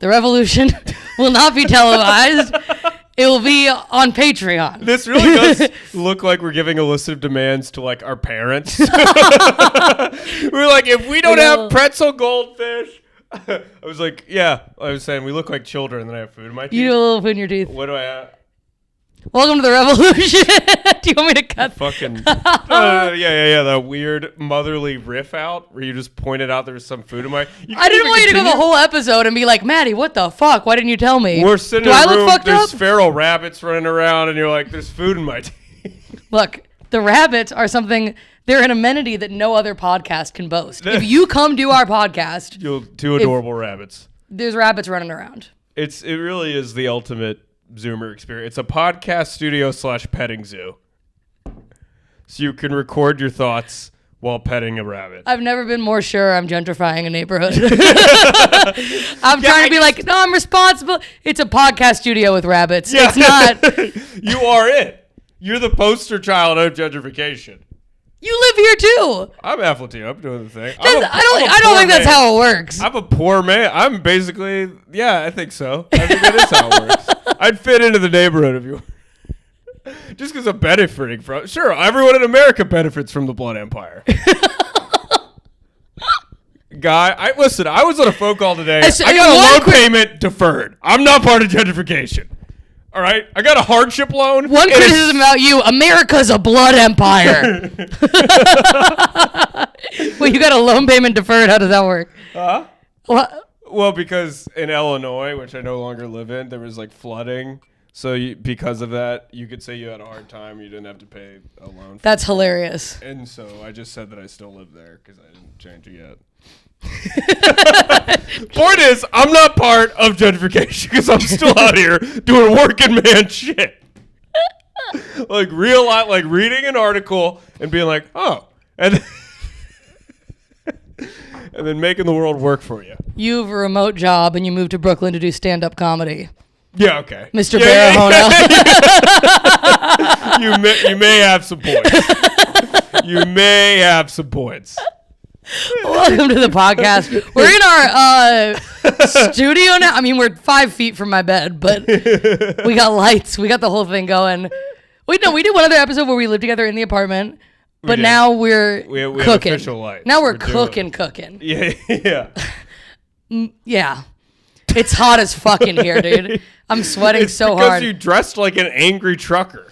The revolution will not be televised. It will be on Patreon. This really does look like we're giving a list of demands to like our parents. We're like, if we don't have pretzel goldfish. I was like, yeah. I was saying we look like children and then I have food in my teeth. You do a little food in your teeth. What do I have? Welcome to the revolution. Do you want me to cut? Fucking yeah. The weird motherly riff out where you just pointed out there was some food in my. I didn't want you to go the whole episode and be like, Maddie, what the fuck? Why didn't you tell me? We're sitting in a room. There's feral rabbits running around, and you're like, "There's food in my teeth." Look, the rabbits are something. They're an amenity that no other podcast can boast. If you come do our podcast, two adorable rabbits. There's rabbits running around. It really is the ultimate Zoomer experience. It's a podcast studio / petting zoo. So you can record your thoughts while petting a rabbit. I've never been more sure I'm gentrifying a neighborhood. I'm trying to be like, no, I'm responsible. It's a podcast studio with rabbits. Yeah. It's not. You are it. You're the poster child of gentrification. You live here too. I'm half Latino. I'm doing the thing. I don't think that's how it works. I'm a poor man. I'm basically, I think so. I think that is how it works. I'd fit into the neighborhood if you just because I'm benefiting from. Sure, everyone in America benefits from the Blood Empire. I was on a phone call today. I got a loan payment deferred. I'm not part of gentrification. All right, I got a hardship loan. One criticism about you: America's a blood empire. Well, you got a loan payment deferred. How does that work? What? Well, because in Illinois, which I no longer live in, there was like flooding. So because of that, you could say you had a hard time. You didn't have to pay a loan. That's hilarious. And so I just said that I still live there because I didn't change it yet. Point is, I'm not part of gentrification because I'm still out here doing working man shit. Like reading an article and being like, oh, and then making the world work for you. You have a remote job and you moved to Brooklyn to do stand-up comedy. Yeah, okay. Mr. Barahona. You may have some points. You may have some points. Welcome to the podcast. We're in our studio now. I mean, we're 5 feet from my bed, but we got lights. We got the whole thing going. Wait, no, we did one other episode where we lived together in the apartment, but now we're we cooking. Have official lights. Now we're cooking. Yeah. Yeah. It's hot as fuck in here, dude. I'm sweating so hard. Because you dressed like an angry trucker.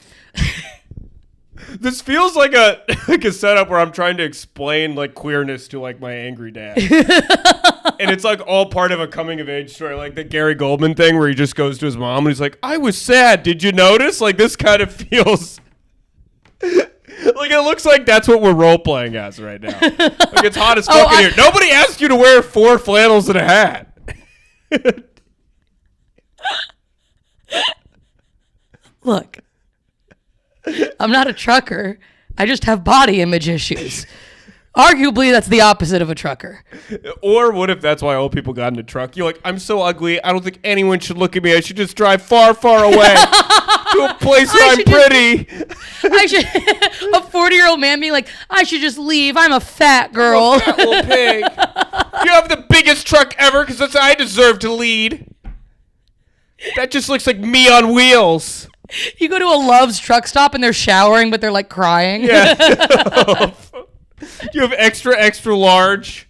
This feels like a setup where I'm trying to explain like queerness to like my angry dad. And it's like all part of a coming of age story, like the Gary Goldman thing where he just goes to his mom and he's like, I was sad. Did you notice? Like this kind of feels like it looks like that's what we're role playing as right now. Like it's hot as fuck in here. Nobody asked you to wear 4 flannels and a hat. Look, I'm not a trucker. I just have body image issues. Arguably, that's the opposite of a trucker. Or what if that's why old people got in a truck? You're like, I'm so ugly. I don't think anyone should look at me. I should just drive far, far away to a place where I'm pretty. I should. A 40-year-old man being like, I should just leave. I'm a fat girl. I'm a fat little pig. You have the biggest truck ever because that's I deserve to lead. That just looks like me on wheels. You go to a Love's truck stop and they're showering, but they're like crying. Yeah. You have extra large.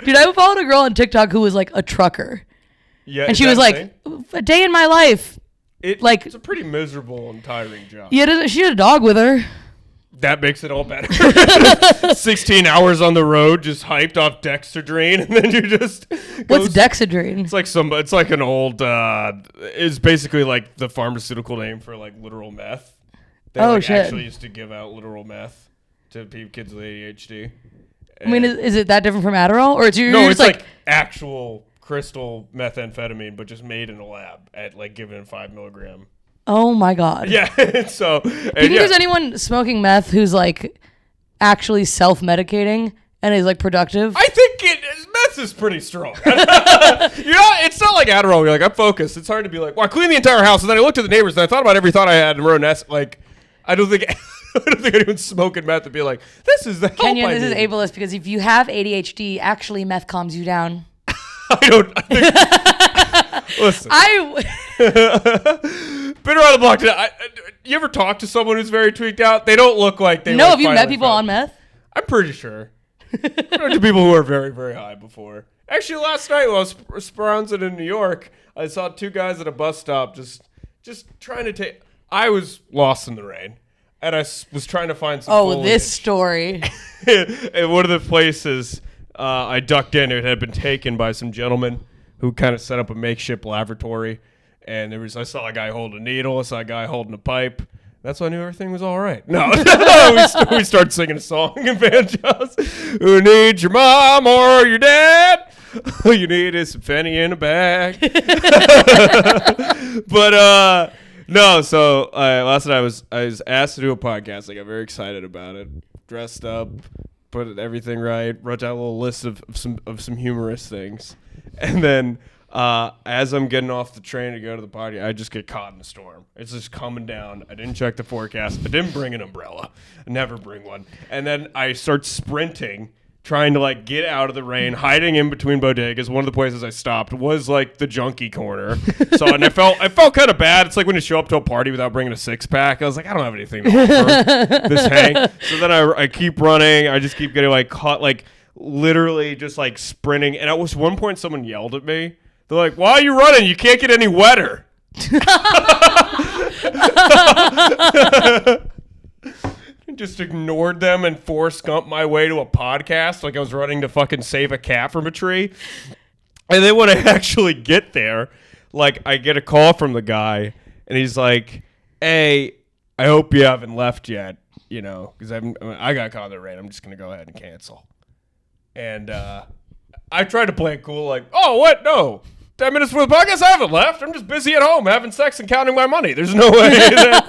Dude, I followed a girl on TikTok who was like a trucker. Yeah. And she was like, a day in my life. It's a pretty miserable and tiring job. Yeah, she had a dog with her. That makes it all better. 16 hours on the road, just hyped off Dexedrine, and then you just. What's Dexedrine? It's like an old. It's basically like the pharmaceutical name for like literal meth. They shit! Actually used to give out literal meth to kids with ADHD. I mean, is it that different from Adderall, or it's it's like actual crystal methamphetamine, but just made in a lab at like given 5 milligram. Oh my God. Yeah. So. Do you think there's anyone smoking meth who's like actually self-medicating and is like productive? I think meth is pretty strong. It's not like Adderall. You're like, I'm focused. It's hard to be like, well, I cleaned the entire house, and then I looked at the neighbors, and I thought about every thought I had and wrote an like, I don't think anyone's smoking meth would be like, this is the help Kenyon, I this need. is ableist because if you have ADHD, actually meth calms you down. Listen. Been around the block today. You ever talk to someone who's very tweaked out? They don't look like they. No, have you met people on meth? I'm pretty sure. I've talked to people who are very, very high before. Actually, last night when I was sprouncing in New York, I saw two guys at a bus stop just trying to take. I was lost in the rain, and I was trying to find some. Oh, this story. And one of the places I ducked in, it had been taken by some gentleman who kind of set up a makeshift laboratory. And I saw a guy holding a needle. I saw a guy holding a pipe. That's when I knew everything was all right. No, we start singing a song in banjos. Who needs your mom or your dad? All you need is some Fenny in a bag. But no. So last night I was asked to do a podcast. I got very excited about it. Dressed up, put everything right. Wrote down a little list of some humorous things, and then. As I'm getting off the train to go to the party, I just get caught in a storm. It's just coming down. I didn't check the forecast. I didn't bring an umbrella. I never bring one. And then I start sprinting, trying to like get out of the rain, hiding in between bodegas. One of the places I stopped was like the junkie corner. And I felt kind of bad. It's like when you show up to a party without bringing a 6-pack. I was like, I don't have anything to offer this hang. So then I keep running. I just keep getting like caught, like literally just like sprinting. And at one point, someone yelled at me. They're like, why are you running? You can't get any wetter. Just ignored them and Forrest Gump my way to a podcast like I was running to fucking save a cat from a tree. And then when I actually get there, like I get a call from the guy and he's like, hey, I hope you haven't left yet, you know, because I got caught in the rain. I'm just going to go ahead and cancel. And I tried to play it cool like, oh, what? No. 10 minutes for the podcast, I haven't left. I'm just busy at home having sex and counting my money. There's no way that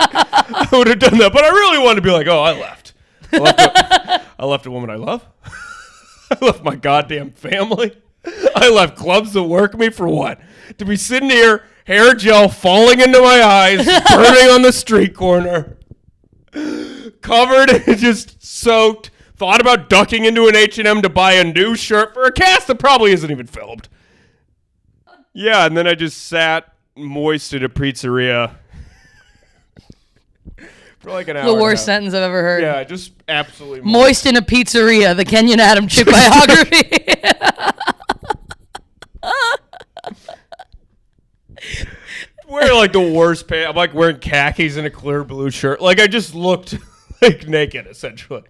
I would have done that. But I really wanted to be like, oh, I left. I left a woman I love. I left my goddamn family. I left clubs that work me for what? To be sitting here, hair gel falling into my eyes, burning on the street corner, covered and just soaked. Thought about ducking into an H&M to buy a new shirt for a cast that probably isn't even filmed. Yeah, and then I just sat moist at a pizzeria for like an hour. The worst sentence I've ever heard. Yeah, just absolutely moist in a pizzeria, the Kenyon Adam chick biography. Wearing like the worst pants. I'm like wearing khakis and a clear blue shirt. Like I just looked like naked, essentially.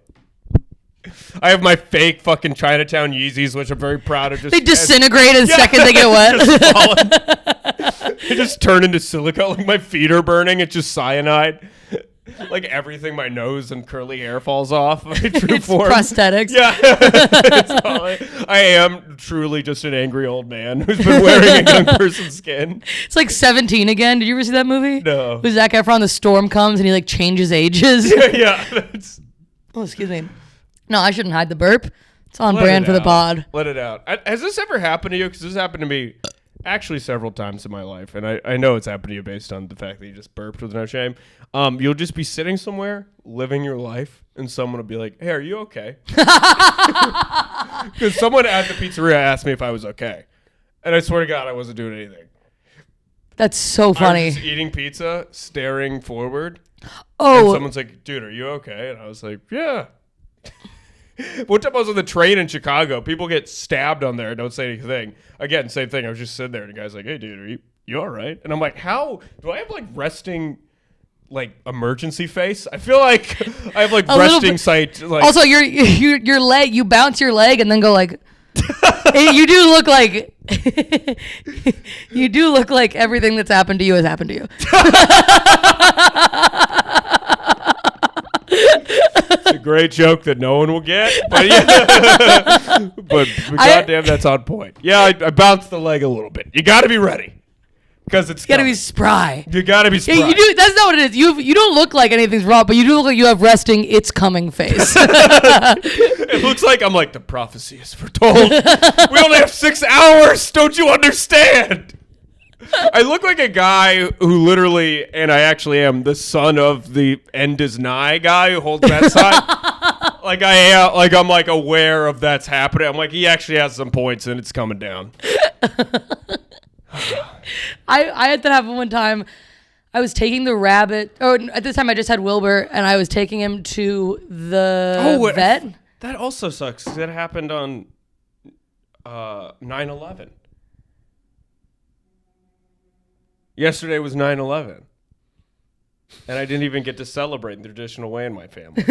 I have my fake fucking Chinatown Yeezys, which I'm very proud of. They disintegrate the second they get wet. They just turn into silica. Like my feet are burning. It's just cyanide. Like everything, my nose and curly hair falls off. My true form. Prosthetics. Yeah. I am truly just an angry old man who's been wearing a young person's skin. It's like 17 again. Did you ever see that movie? No. With Zac Efron, the storm comes and he like changes ages. Yeah. Oh, excuse me. No, I shouldn't hide the burp. It's on brand for the pod. Let it out. Has this ever happened to you? Because this happened to me actually several times in my life. And I know it's happened to you based on the fact that you just burped with no shame. You'll just be sitting somewhere, living your life, and someone will be like, hey, are you okay? Because someone at the pizzeria asked me if I was okay. And I swear to God, I wasn't doing anything. That's so funny. I was just eating pizza, staring forward. Oh. And someone's like, dude, are you okay? And I was like, yeah. One time I was on the train in Chicago. People get stabbed on there and don't say anything. Again, same thing. I was just sitting there and the guy's like, hey, dude, are you all right? And I'm like, how? Do I have like like emergency face? I feel like I have like resting sight. Like, also, your leg, you bounce your leg and then go like, you do look like, you do look like everything that's happened to you has happened to you. It's a great joke that no one will get, but yeah. but goddamn, that's on point. Yeah, I bounced the leg a little bit. You got to be ready because it's got to be spry. You got to be spry. Yeah, you do. That's not what it is. You don't look like anything's wrong, but you do look like you have resting. It's coming face. It looks like I'm like the prophecy is foretold. We only have 6 hours. Don't you understand? I look like a guy who literally, and I actually am the son of the end is nigh guy who holds that sign. Like I am, like I'm like aware of that's happening. I'm like, he actually has some points and it's coming down. I had that happen one time. I was taking the rabbit, or at this time I just had Wilbur, and I was taking him to the vet. That also sucks. That happened on 9/11. Yesterday was 9/11. And I didn't even get to celebrate in the traditional way in my family.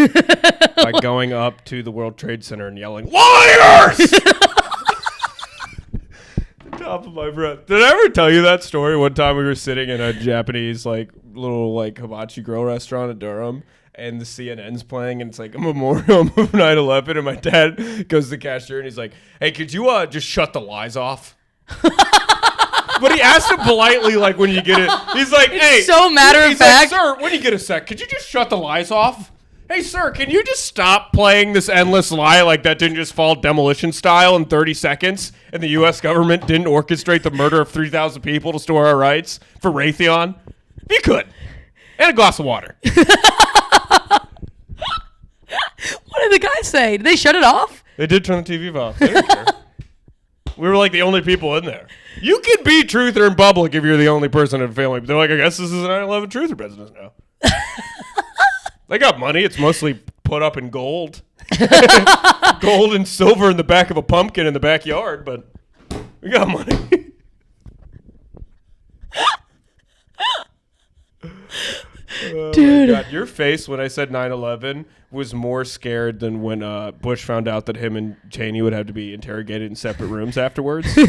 By going up to the World Trade Center and yelling, "Liars!" The top of my breath. Did I ever tell you that story? One time we were sitting in a Japanese little hibachi grill restaurant in Durham, and the CNN's playing, and it's like a memorial of 9/11, and my dad goes to the cashier and he's like, "Hey, could you just shut the lies off?" But he asked him politely, when you get it. He's like, "Hey." So matter of fact. Like, "Sir, when you get a sec, could you just shut the lies off? Hey, sir, can you just stop playing this endless lie like that didn't just fall demolition style in 30 seconds and the U.S. government didn't orchestrate the murder of 3,000 people to store our rights for Raytheon? If you could. And a glass of water." What did the guy say? Did they shut it off? They did turn the TV off. They didn't care. We were the only people in there. You can be truther in public if you're the only person in a family. But they're like, "I guess this is a 9/11 truther business now." They got money. It's mostly put up in gold. Gold and silver in the back of a pumpkin in the backyard, but we got money. Dude. My God. Your face when I said 9/11 was more scared than when Bush found out that him and Cheney would have to be interrogated in separate rooms afterwards. Did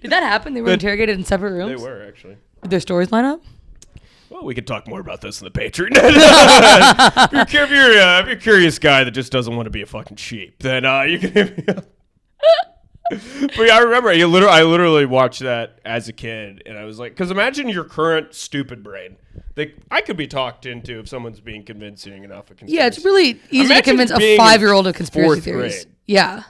that happen? They were interrogated in separate rooms? They were, actually. Did their stories line up? Well, we could talk more about this in the Patreon. if you're a curious guy that just doesn't want to be a fucking sheep, then you can hit me up. But yeah, I remember I literally watched that as a kid, and I was like, because imagine your current stupid brain. I could be talked into if someone's being convincing enough of conspiracy. Yeah, it's really easy to convince a 5-year-old of conspiracy theories. Grade. Yeah.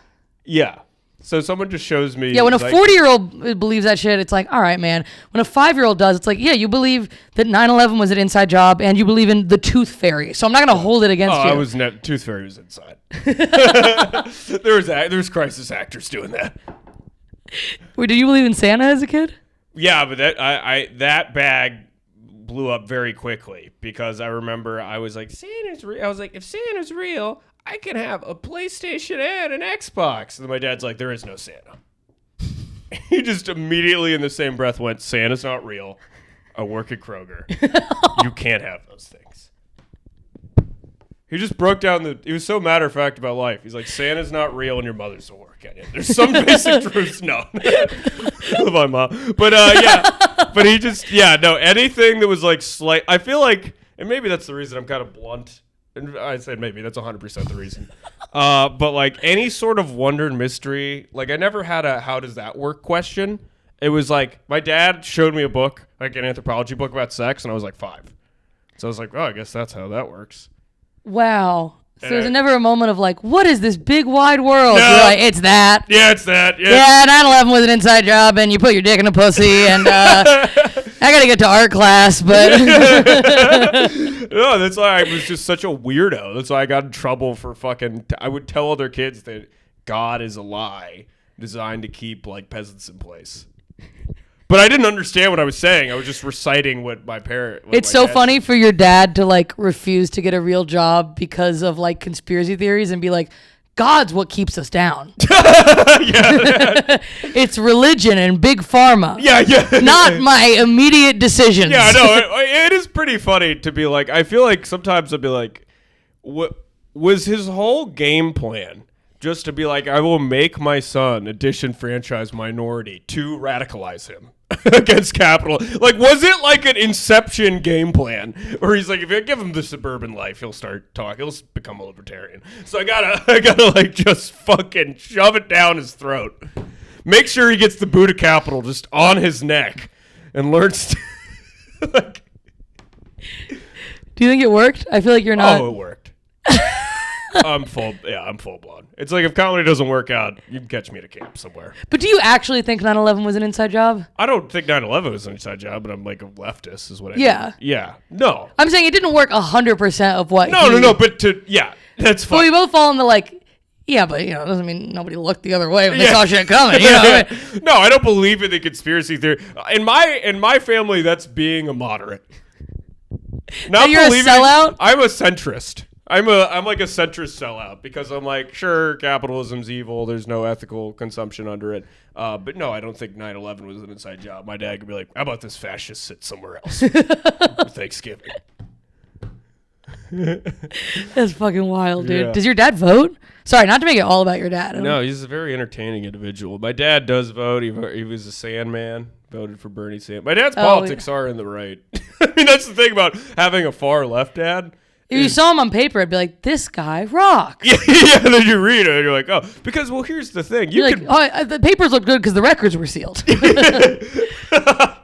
Yeah. So someone just shows me. Yeah, when a 40-year-old believes that shit, it's like, all right, man. When a 5-year-old does, it's like, yeah, you believe that 9/11 was an inside job, and you believe in the Tooth Fairy. So I'm not going to hold it against you. Tooth Fairy was inside. There was crisis actors doing that. Wait, did you believe in Santa as a kid? Yeah, but that bag blew up very quickly because I remember I was like, Santa's real. I was like, if Santa's real, I can have a PlayStation and an Xbox. And then my dad's like, there is no Santa. He just immediately in the same breath went, Santa's not real. I work at Kroger. You can't have those things. He just broke down he was so matter of fact about life. He's like, Santa's not real and your mother's a work at it. There's some basic truths. No. My mom. But but he just, anything that was slight. I feel like, and maybe that's the reason I'm kind of blunt. And I said maybe that's 100% the reason. But any sort of wonder and mystery, I never had a how does that work question. It was my dad showed me a book, an anthropology book about sex, and I was 5. So I was like, oh, I guess that's how that works. Wow. So there's never a moment of what is this big wide world? No. You're like, it's that. Yeah, it's that. Yeah, 9/11 was an inside job, and you put your dick in a pussy, and I gotta get to art class, but no, that's why I was just such a weirdo. That's why I got in trouble for I would tell other kids that God is a lie designed to keep peasants in place. But I didn't understand what I was saying. I was just reciting what my parent. It's so funny for your dad to refuse to get a real job because of conspiracy theories and be like, God's what keeps us down. It's religion and big pharma. Yeah. Not my immediate decisions. Yeah, no, it is pretty funny to be I feel like sometimes I'd be like, what was his whole game plan? Just to be I will make my son a disenfranchised minority to radicalize him against capital. Was it an Inception game plan? Where he's if you give him the suburban life, he'll start talking. He'll become a libertarian. So I gotta just fucking shove it down his throat. Make sure he gets the boot of capital just on his neck and learns to, Do you think it worked? I feel like you're not. Oh, it worked. I'm full blown. It's if comedy doesn't work out, you can catch me at a camp somewhere. But do you actually think 9/11 was an inside job? I don't think 9/11 was an inside job, but I'm a leftist is what I Yeah. mean. Yeah. No. I'm saying it didn't work 100% of what No, but that's fine. Well, we both fall in the Yeah, but it doesn't mean nobody looked the other way when they saw shit coming. What I mean? No, I don't believe in the conspiracy theory. In my family, that's being a moderate. Not you're a sellout? I'm a centrist. I'm like a centrist sellout because I'm like, sure, capitalism's evil. There's no ethical consumption under it. But no, I don't think 9/11 was an inside job. My dad could be like, how about this fascist sit somewhere else for Thanksgiving? That's fucking wild, dude. Yeah. Does your dad vote? Sorry, not to make it all about your dad. No, he's a very entertaining individual. My dad does vote. He was a Sandman. Voted for Bernie Sanders. My dad's politics are in the right. I mean, that's the thing about having a far left dad. If you saw him on paper, I'd be like, this guy rocks. Yeah, and then you read it, and you're like, oh. Because, well, here's the thing. You're like, the papers look good because the records were sealed. But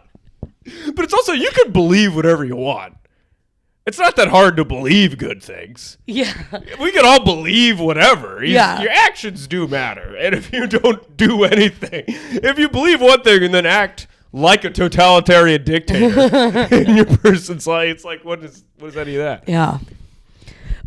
it's also, you can believe whatever you want. It's not that hard to believe good things. Yeah. We can all believe whatever. Yeah. Your actions do matter. And if you don't do anything, if you believe one thing and then act like a totalitarian dictator in your person's life, it's like, what is any of that? Yeah.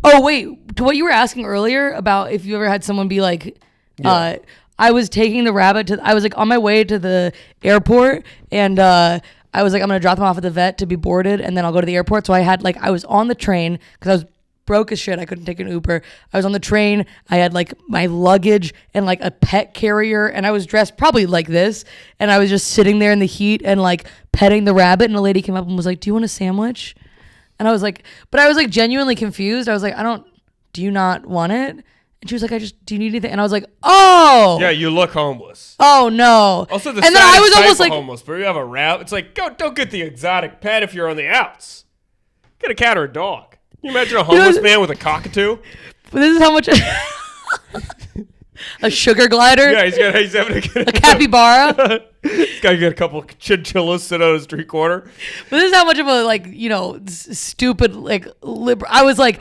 Oh, wait. To what you were asking earlier about if you ever had someone be like, I was taking the rabbit I was like on my way to the airport and I was like, I'm going to drop them off at the vet to be boarded and then I'll go to the airport. So I was on the train because I was broke as shit. I couldn't take an Uber. I was on the train. I had like my luggage and like a pet carrier and I was dressed probably like this. And I was just sitting there in the heat and like petting the rabbit. And a lady came up and was like, do you want a sandwich? And I was like, but I was like genuinely confused. I was like, do you not want it? And she was like, do you need anything? And I was like, oh. Yeah, you look homeless. Oh, no. Also, and then I was almost like homeless, but you have a rabbit. It's like, don't get the exotic pet if you're on the outs. Get a cat or a dog. Can you imagine a homeless man with a cockatoo? This is how much... a sugar glider? Yeah, he's having a capybara? He's got to get a couple of chinchillas sit on a street corner. But this is how much of a, like, stupid, like, I was like,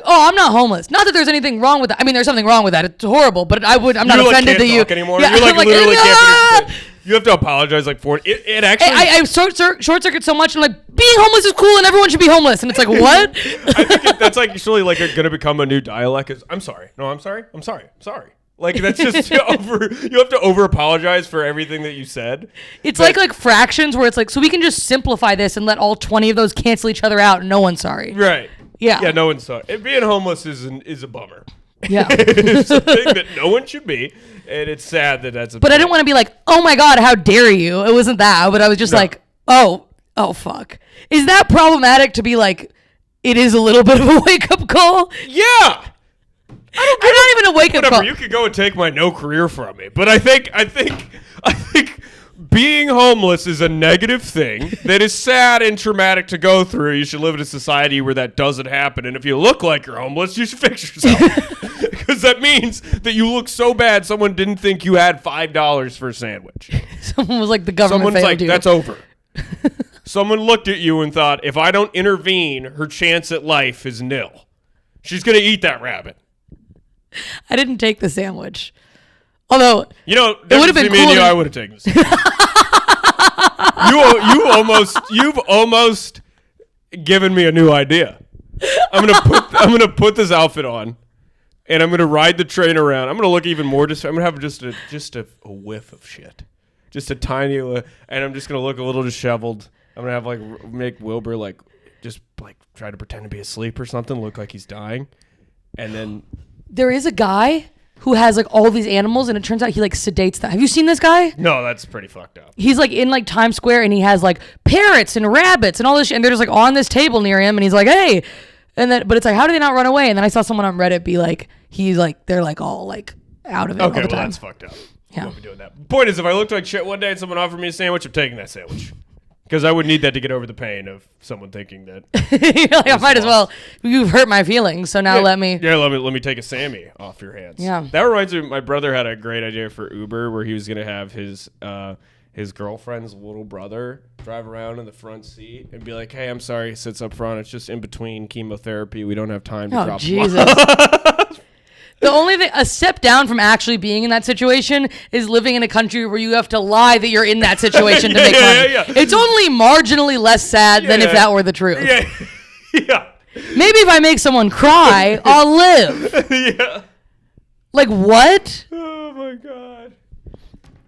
oh, I'm not homeless. Not that there's anything wrong with that. I mean, there's something wrong with that. It's horrible, but I'm not offended that you anymore. Yeah, You're like literally can't. Ah! You have to apologize like for it. It actually. I short circuit so much. And I'm like, being homeless is cool, and everyone should be homeless. And it's like, what? I think that's like actually like going to become a new dialect. Is I'm sorry. No, I'm sorry. I'm sorry. I'm sorry. Like that's just you have to over apologize for everything that you said. It's like fractions where it's like, so we can just simplify this and let all 20 of those cancel each other out and no one's sorry. Right. Yeah. Yeah, no one's sorry. Being homeless is a bummer. Yeah. It's a thing that no one should be, and it's sad that that's a But I didn't want to be like, oh my God, how dare you? It wasn't that, but I was just like, oh, fuck. Is that problematic to be like, it is a little bit of a wake-up call? Yeah. I'm not even a wake-up call. You could go and take my no career from me, but I think being homeless is a negative thing that is sad and traumatic to go through. You should live in a society where that doesn't happen. And if you look like you're homeless, you should fix yourself. Because that means that you look so bad someone didn't think you had $5 for a sandwich. Someone was like, the government Someone's like, you. that's over. Someone looked at you and thought, if I don't intervene, her chance at life is nil. She's going to eat that rabbit. I didn't take the sandwich. Although, it would have been cool. I would have taken this. You've almost given me a new idea. I'm gonna put this outfit on, and I'm gonna ride the train around. I'm gonna look even more. I'm gonna have just a whiff of shit, just a tiny, and I'm just gonna look a little disheveled. I'm gonna have make Wilbur just try to pretend to be asleep or something, look like he's dying, and then there is a guy who has all these animals, and it turns out he sedates them. Have you seen this guy? No, that's pretty fucked up. He's in Times Square, and he has parrots and rabbits and all this shit, and they're just on this table near him, and he's like, hey, and then but it's how do they not run away? And then I saw someone on Reddit be like, they're all out of it all the time. Well, that's fucked up. Yeah. I won't be doing that. Point is, if I looked like shit one day and someone offered me a sandwich, I'm taking that sandwich. Because I would need that to get over the pain of someone thinking that. I might as well. You've hurt my feelings, so now let me. Yeah, let me take a Sammy off your hands. Yeah. That reminds me, my brother had a great idea for Uber where he was going to have his girlfriend's little brother drive around in the front seat and be like, hey, I'm sorry, he sits up front. It's just in between chemotherapy. We don't have time to drop him off. The only thing, a step down from actually being in that situation is living in a country where you have to lie that you're in that situation to make money. Yeah. It's only marginally less sad than if that were the truth. Yeah. Maybe if I make someone cry, I'll live. Yeah. Like what? Oh my god.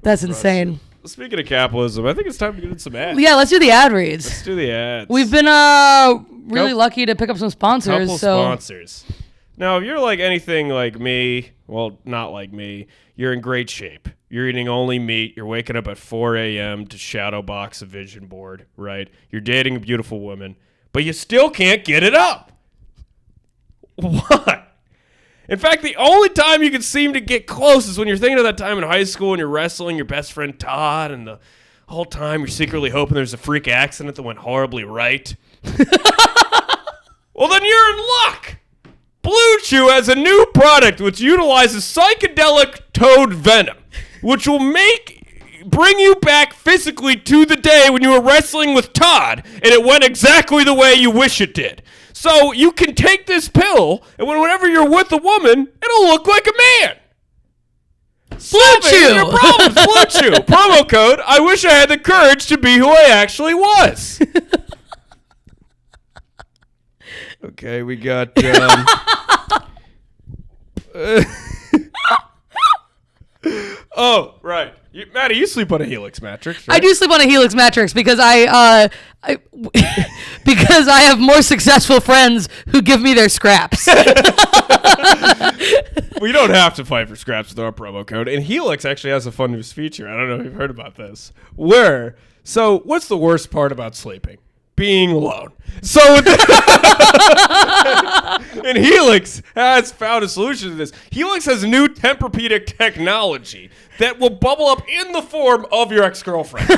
That's insane. Speaking of capitalism, I think it's time to get into some ads. Yeah, let's do the ad reads. Let's do the ads. We've been really lucky to pick up some sponsors. Couple sponsors. Now, if you're like anything like me, well, not like me, you're in great shape. You're eating only meat. You're waking up at 4 a.m. to shadow box a vision board, right? You're dating a beautiful woman, but you still can't get it up. Why? In fact, the only time you can seem to get close is when you're thinking of that time in high school and you're wrestling your best friend Todd, and the whole time you're secretly hoping there's a freak accident that went horribly right. Well, then you're in luck. Blue Chew has a new product which utilizes psychedelic toad venom, which will bring you back physically to the day when you were wrestling with Todd, and it went exactly the way you wish it did. So you can take this pill, and whenever you're with a woman, it'll look like a man. Blue Chew. Your problems, Blue Chew. Promo code, I wish I had the courage to be who I actually was. Okay, we got... oh, right. Maddie, you sleep on a Helix mattress, right? I do sleep on a Helix mattress because I have more successful friends who give me their scraps. We don't have to fight for scraps with our promo code. And Helix actually has a fun new feature. I don't know if you've heard about this. So what's the worst part about sleeping? Being alone. So and Helix has found a solution to this. Helix has new Tempur-Pedic technology that will bubble up in the form of your ex-girlfriend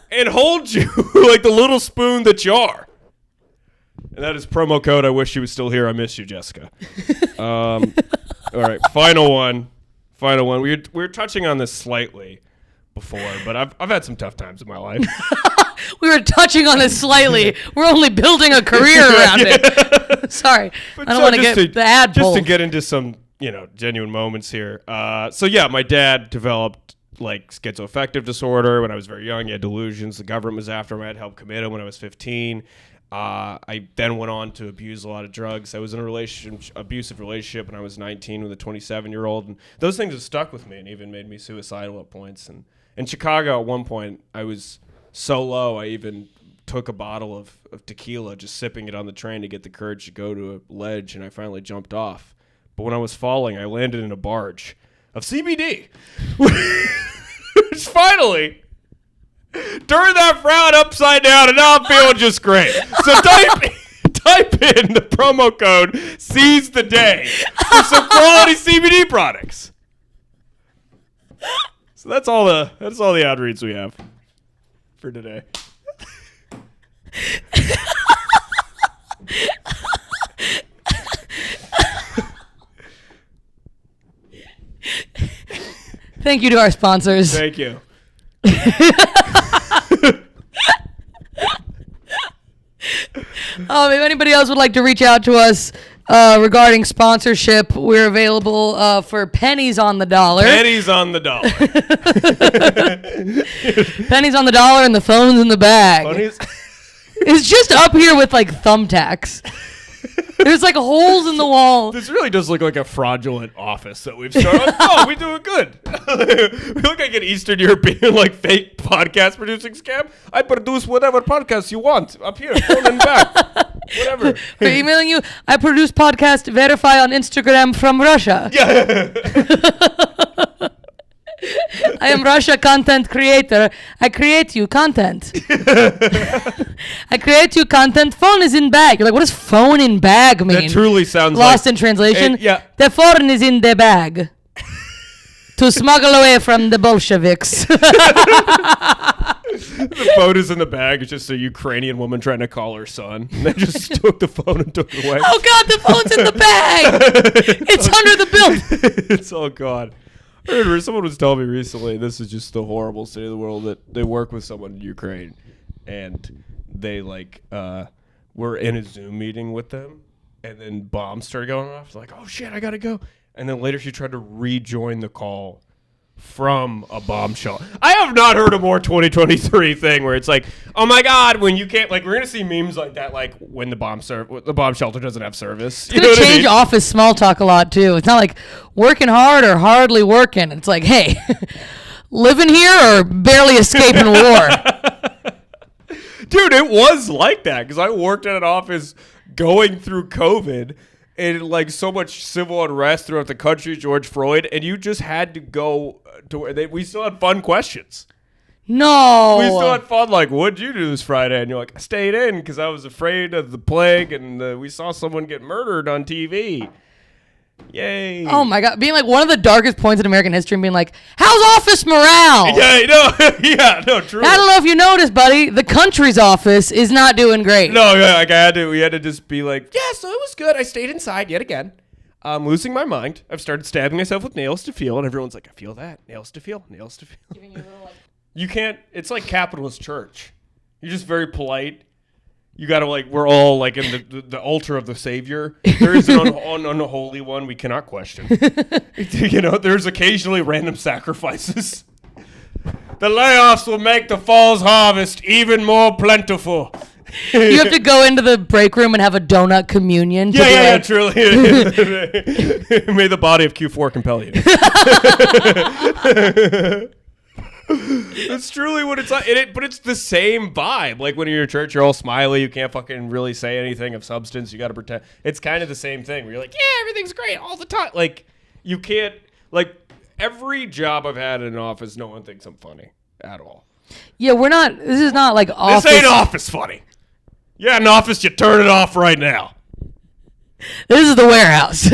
and hold you like the little spoon that you are. And that is promo code, I wish she was still here. I miss you, Jessica. All right, final one. We were touching on this slightly before, but I've had some tough times in my life. We were touching on this slightly. We're only building a career around it. Sorry. But I don't want to get the ad pulled. Just to get into some, genuine moments here. My dad developed like schizoaffective disorder when I was very young. He had delusions. The government was after him. I had helped commit him when I was 15. I then went on to abuse a lot of drugs. I was in a abusive relationship when I was 19 with a 27-year-old. And those things have stuck with me and even made me suicidal at points. And in Chicago, at one point, I was so low, I even took a bottle of tequila, just sipping it on the train to get the courage to go to a ledge, and I finally jumped off. But when I was falling, I landed in a barge of CBD. Which finally, turned that frown upside down, and now I'm feeling just great. So type in the promo code Seize the Day for some quality CBD products. So that's all the ad reads we have for today. Thank you to our sponsors. Thank you. If anybody else would like to reach out to us regarding sponsorship, we're available for pennies on the dollar. Pennies on the dollar. Pennies on the dollar and the phone's in the bag. Pennies. It's just up here with like thumbtacks. There's like holes in the wall. This really does look like a fraudulent office that we've started. Oh, we do it good. We look like an Eastern European like fake podcast producing scam. I produce whatever podcast you want up here, phone and back, whatever. We're emailing you. I produce podcast verify on Instagram from Russia. Yeah. I am Russia content creator. I create you content. I create you content. Phone is in bag. You're like, what does phone in bag mean? That truly sounds lost like, in translation. yeah. The phone is in the bag to smuggle away from the Bolsheviks. The phone is in the bag. It's just a Ukrainian woman trying to call her son. And they just took the phone and took it away. Oh God, the phone's in the bag. It's under the bill. It's all gone. I remember someone was telling me recently, this is just the horrible state of the world, that they work with someone in Ukraine and they were in a Zoom meeting with them and then bombs started going off. Like, oh shit, I gotta go. And then later she tried to rejoin the call from a bombshell. I have not heard a more 2023 thing where it's like, oh my God, when you can't, like, we're going to see memes like that, like when the bomb shelter doesn't have service. It's going to change office small talk a lot too. It's not like working hard or hardly working. It's like, hey, living here or barely escaping war? Dude, it was like that because I worked at an office going through COVID and like so much civil unrest throughout the country, George Floyd, and you just had to go to. We still had fun questions. No, we still had fun. Like, what'd you do this Friday? And you're like, I stayed in because I was afraid of the plague, and we saw someone get murdered on TV. Yay! Oh my God, being like one of the darkest points in American history, and being like, "How's office morale?" Yeah, no, true. I don't know if you noticed, buddy. The country's office is not doing great. No, yeah, like we had to just be like, yeah, so it was good. I stayed inside yet again. I'm losing my mind. I've started stabbing myself with nails to feel, and everyone's like, I feel that. Nails to feel, nails to feel. Giving you a little, like... You can't, it's like capitalist church. You're just very polite. You gotta like, we're all like in the altar of the Savior. There is an unholy one we cannot question. You know, there's occasionally random sacrifices. The layoffs will make the fall's harvest even more plentiful. You have to go into the break room and have a donut communion. Yeah, truly. May the body of Q4 compel you. That's truly what it's like. But it's the same vibe. Like when you're in church, you're all smiley. You can't fucking really say anything of substance. You got to pretend. It's kind of the same thing where you're like, yeah, everything's great all the time. Like you can't, like every job I've had in an office, no one thinks I'm funny at all. Yeah, this is not like office. This ain't office funny. Yeah, in office, you turn it off right now. This is the warehouse.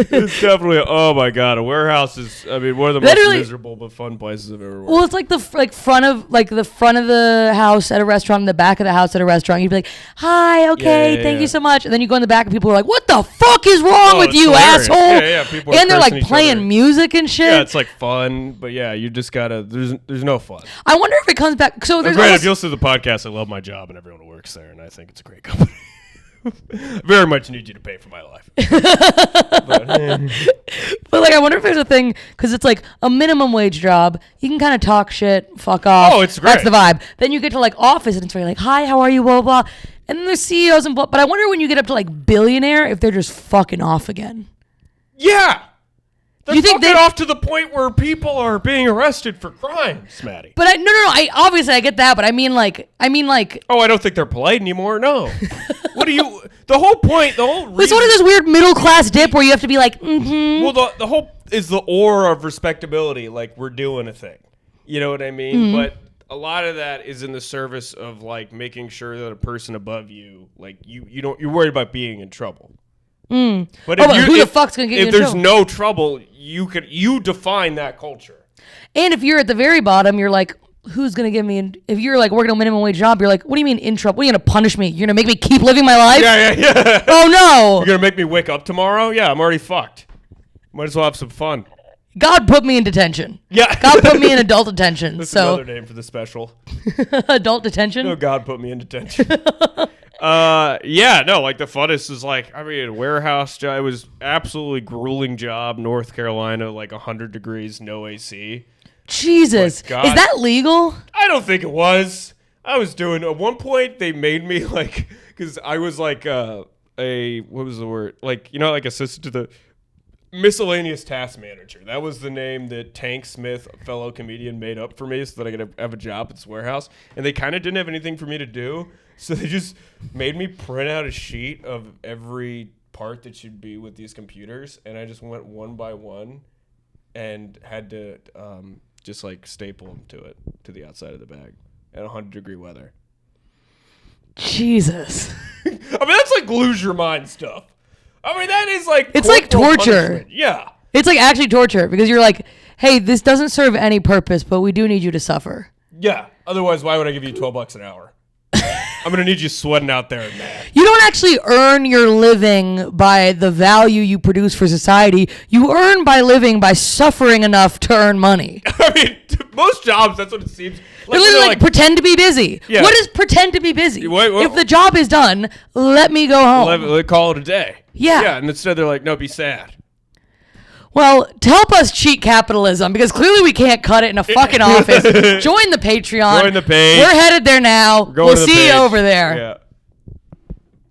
It's definitely, oh my God, a warehouse is, I mean, one of the most miserable but fun places I've ever worked. Well, it's like the front of the house at a restaurant and the back of the house at a restaurant. You'd be like, hi, okay, thank you so much. And then you go in the back and people are like, what the fuck is wrong with you, hilarious. asshole? Yeah, people are and they're like playing music and shit. Yeah, it's like fun, but yeah, you just gotta, there's no fun. I wonder if it comes back. So there's if you listen to the podcast, I love my job and everyone who works there, and I think it's a great company. Very much need you to pay for my life. But like, I wonder if there's a thing, because it's like a minimum wage job. You can kind of talk shit, fuck off. Oh, it's great. That's the vibe. Then you get to like office and it's very like, hi, how are you, blah, blah, blah. And then there's CEOs and blah. But I wonder when you get up to like billionaire, if they're just fucking off again. Yeah. They're you think fucking off to the point where people are being arrested for crimes, Maddie. But no. I obviously I get that, but I mean like. Oh, I don't think they're polite anymore. No. What do you? The whole point, the whole reason. It's one of this weird middle class dip where you have to be like, mm-hmm. Well, the whole is the aura of respectability, like we're doing a thing. You know what I mean? Mm-hmm. But a lot of that is in the service of like making sure that a person above you, like you're worried about being in trouble. Mm. But who the fuck's gonna get you in trouble? If there's no trouble, you define that culture. And if you're at the very bottom, you're like, who's gonna give me? If you're like working a minimum wage job, you're like, what do you mean in trouble? What are you gonna punish me? You're gonna make me keep living my life? Yeah. Oh no! You're gonna make me wake up tomorrow? Yeah, I'm already fucked. Might as well have some fun. God put me in detention. Yeah. God put me in adult detention. That's another name for the special. Adult detention? No, God put me in detention. Like the funnest is like, I mean, a warehouse job. It was absolutely grueling job. North Carolina, like 100 degrees, no AC. Jesus. Is that legal? I don't think it was. I was doing, at one point they made me like, because I was like what was the word? Like, you know, like assistant to the miscellaneous task manager. That was the name that Tank Smith, a fellow comedian, made up for me so that I could have a job at this warehouse. And they kind of didn't have anything for me to do. So they just made me print out a sheet of every part that should be with these computers. And I just went one by one and had to just like staple them to the outside of the bag at 100-degree weather. Jesus. I mean, that's like lose your mind stuff. I mean, that is like... It's like torture. Punishment. Yeah. It's like actually torture because you're like, hey, this doesn't serve any purpose, but we do need you to suffer. Yeah. Otherwise, why would I give you $12 an hour? I'm going to need you sweating out there, man. You don't actually earn your living by the value you produce for society. You earn by living by suffering enough to earn money. I mean, most jobs, that's what it seems. They're literally like pretend to be busy. Yeah. What is pretend to be busy? If the job is done, let me go home. Let call it a day. Yeah. Yeah, and instead they're like, no, be sad. Well, to help us cheat capitalism, because clearly we can't cut it in a fucking office, join the Patreon. Join the page. We're headed there now. Going We'll to the see you page. over there. Yeah.